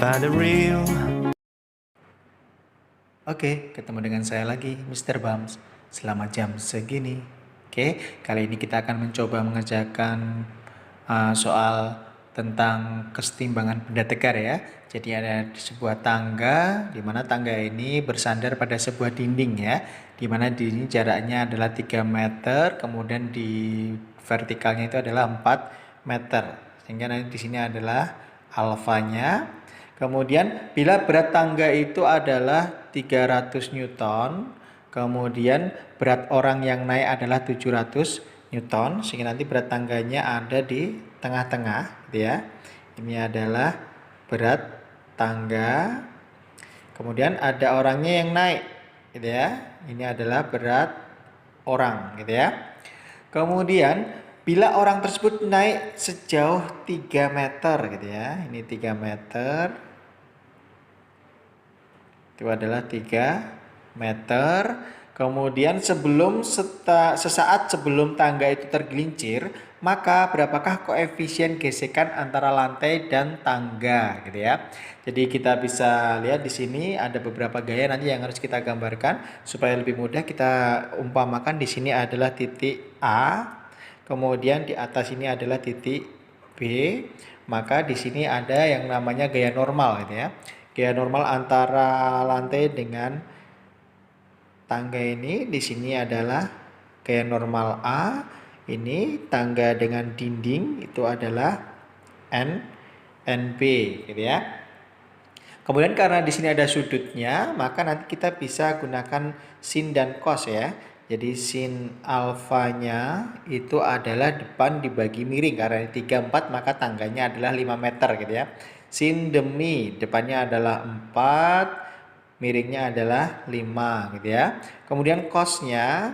find the real. Oke, ketemu dengan saya lagi, Mr. Bams. Selamat jam segini. Oke, kali ini kita akan mencoba mengerjakan soal tentang kesetimbangan benda tegar ya. Jadi ada sebuah tangga, di mana tangga ini bersandar pada sebuah dinding ya. Di mana di sini jaraknya adalah 3 meter, kemudian di vertikalnya itu adalah 4 meter. Sehingga nanti di sini adalah alfanya. Kemudian bila berat tangga itu adalah 300 Newton, kemudian berat orang yang naik adalah 700 Newton, sehingga nanti berat tangganya ada di tengah-tengah, gitu ya. Ini adalah berat tangga. Kemudian ada orangnya yang naik, gitu ya. Ini adalah berat orang, gitu ya. Kemudian bila orang tersebut naik sejauh 3 meter, gitu ya. Ini 3 meter. Itu adalah 3 meter. Kemudian sesaat sebelum tangga itu tergelincir, maka berapakah koefisien gesekan antara lantai dan tangga, gitu ya. Jadi kita bisa lihat di sini ada beberapa gaya nanti yang harus kita gambarkan supaya lebih mudah. Kita umpamakan di sini adalah titik A, kemudian di atas ini adalah titik B, maka di sini ada yang namanya gaya normal, gitu ya. Gaya normal antara lantai dengan tangga ini di sini adalah gaya normal A. Ini tangga dengan dinding itu adalah NB, gitu ya. Kemudian karena di sini ada sudutnya, maka nanti kita bisa gunakan sin dan cos ya. Jadi sin alfanya itu adalah depan dibagi miring, karena 3 4 maka tangganya adalah 5 meter, gitu ya. Sin demi depannya adalah 4, miringnya adalah 5, gitu ya. Kemudian cosnya,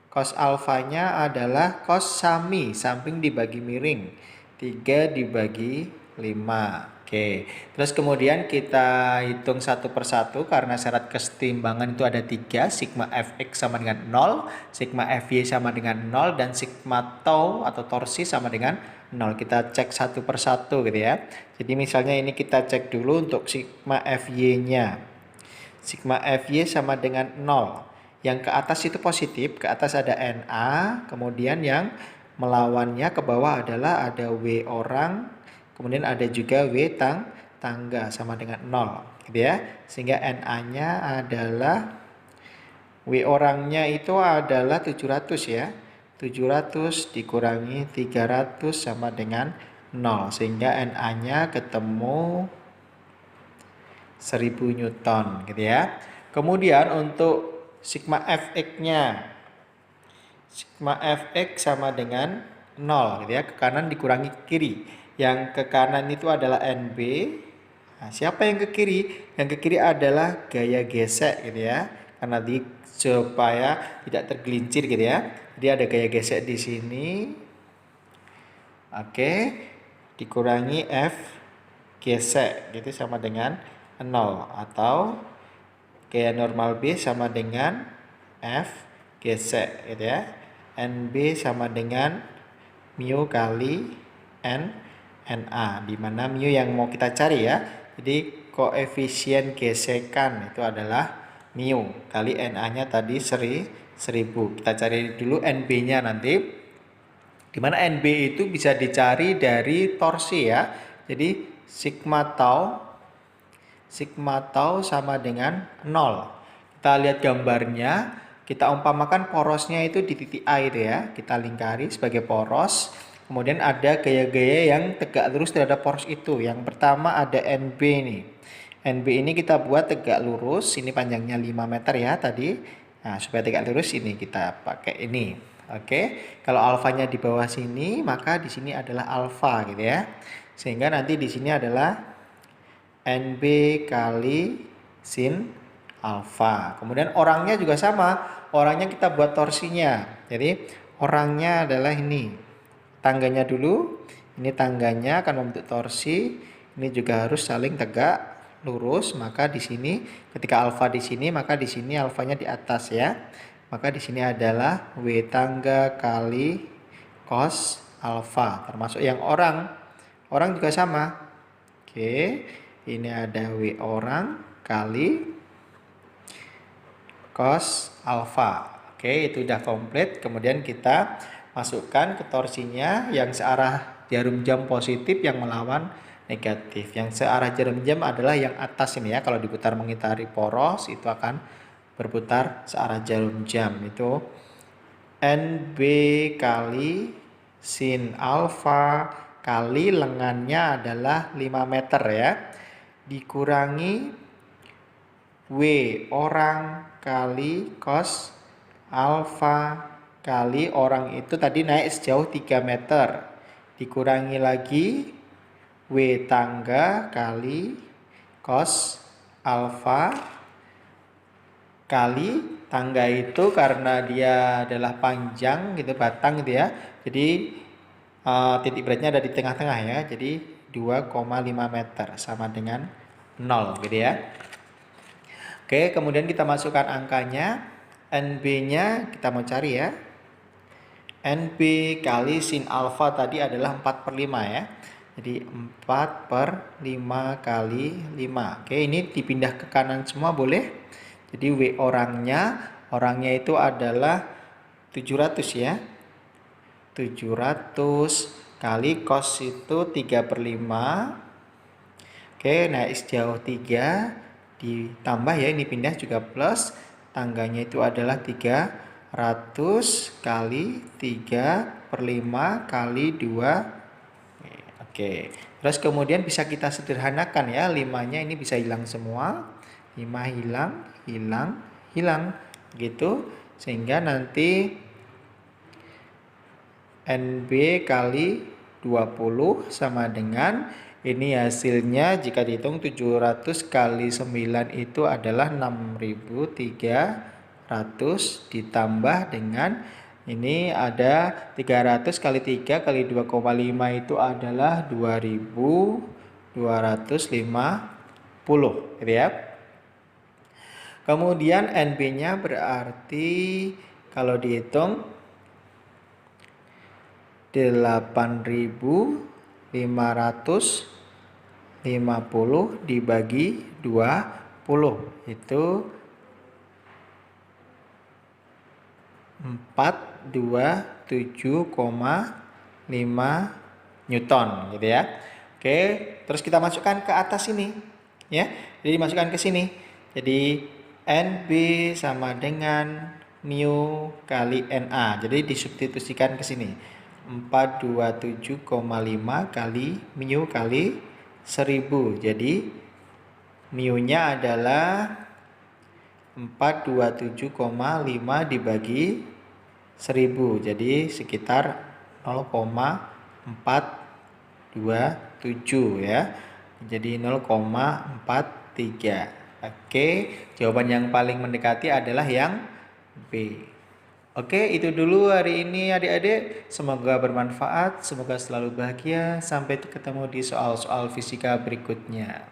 cos alfanya adalah cos sami, samping dibagi miring, 3 dibagi 5. Oke, terus kemudian kita hitung satu persatu karena syarat kesetimbangan itu ada 3, sigma fx sama dengan 0, sigma fy sama dengan 0, dan sigma tau atau torsi sama dengan 0. Kita cek satu persatu, gitu ya. Jadi misalnya ini kita cek dulu untuk sigma fy-nya. Sigma fy sama dengan 0. Yang ke atas itu positif, ke atas ada Na, kemudian yang melawannya ke bawah adalah ada W orang, kemudian ada juga W tangga sama dengan 0, gitu ya. Sehingga Na-nya adalah, W orangnya itu adalah 700 ya. 700 dikurangi 300 sama dengan 0. Sehingga Na-nya ketemu 1000 Newton, gitu ya. Kemudian untuk sigma fx-nya, sigma fx sama dengan 0, gitu ya. Ke kanan dikurangi ke kiri. Yang ke kanan itu adalah NB. Nah, siapa yang ke kiri? Yang ke kiri adalah gaya gesek, gitu ya. Karena supaya tidak tergelincir, gitu ya. Jadi ada gaya gesek di sini. Oke, dikurangi F gesek, gitu sama dengan 0, atau gaya normal B sama dengan F gesek, gitu ya. NB sama dengan mu kali NA, di mana mu yang mau kita cari ya. Jadi koefisien gesekan itu adalah mu kali Na-nya tadi 1000. Kita cari dulu NB-nya nanti. Di mana NB itu bisa dicari dari torsi ya. Jadi sigma tau sama dengan 0. Kita lihat gambarnya, kita umpamakan porosnya itu di titik A itu ya. Kita lingkari sebagai poros. Kemudian ada gaya-gaya yang tegak lurus terhadap poros itu. Yang pertama ada NB nih. NB ini kita buat tegak lurus. Ini panjangnya 5 meter ya tadi. Nah, supaya tegak lurus ini kita pakai ini. Oke, kalau alfanya di bawah sini, maka di sini adalah alfa, gitu ya. Sehingga nanti di sini adalah NB kali sin alfa. Kemudian orangnya juga sama. Orangnya kita buat torsinya. Jadi orangnya adalah ini. Tangganya dulu. Ini tangganya akan membentuk torsi. Ini juga harus saling tegak lurus. Maka di sini ketika alfa di sini, maka di sini alfanya di atas ya. Maka di sini adalah W tangga kali cos alfa. Termasuk yang orang. Orang juga sama. Oke. ini ada W orang kali cos alfa. Oke, itu udah komplit. Kemudian kita masukkan ke torsinya yang searah jarum jam positif yang melawan negatif. Yang searah jarum jam adalah yang atas ini ya. Kalau diputar mengitari poros itu akan berputar searah jarum jam. Itu NB kali sin alfa kali lengannya adalah 5 meter ya. Dikurangi W orang kali cos alfa kali orang itu tadi naik sejauh 3 meter. Dikurangi lagi W tangga kali cos alfa kali tangga itu karena dia adalah panjang gitu, batang gitu ya. Jadi titik beratnya ada di tengah-tengah ya. Jadi 2,5 meter sama dengan 0 gitu ya. Oke, kemudian kita masukkan angkanya. NB-nya kita mau cari ya. NB kali sin alfa tadi adalah 4/5 ya. Jadi 4/5 kali 5. Oke, ini dipindah ke kanan semua boleh. Jadi W orangnya itu adalah 700 ya. 700 kali cos itu 3/5. Oke, naik sejauh 3 ditambah ya, ini pindah juga plus. Tangganya itu adalah 300 kali 3/5 kali 2. Oke, terus kemudian bisa kita sederhanakan ya, 5-nya ini bisa hilang semua. 5 hilang, hilang, hilang gitu. Sehingga nanti NB kali 20 sama dengan ini hasilnya jika dihitung 700 kali 9 itu adalah 6.300 ditambah dengan ini ada 300 kali 3 kali 2,5 itu adalah 2.250 gitu ya. Kemudian NB-nya berarti kalau dihitung 8.550 dibagi 20 itu 427,5 Newton gitu ya. Oke, terus kita masukkan ke atas ini ya. Jadi dimasukkan ke sini. Jadi NB sama dengan mu kali NA. Jadi disubstitusikan ke sini. 427,5 kali mu kali 1000. Jadi mu-nya adalah 427,5 dibagi 1000. Jadi sekitar 0,427 ya. Jadi 0,43. Oke, jawaban yang paling mendekati adalah yang B. Oke, itu dulu hari ini adik-adik. Semoga bermanfaat, semoga selalu bahagia. Sampai ketemu di soal-soal fisika berikutnya.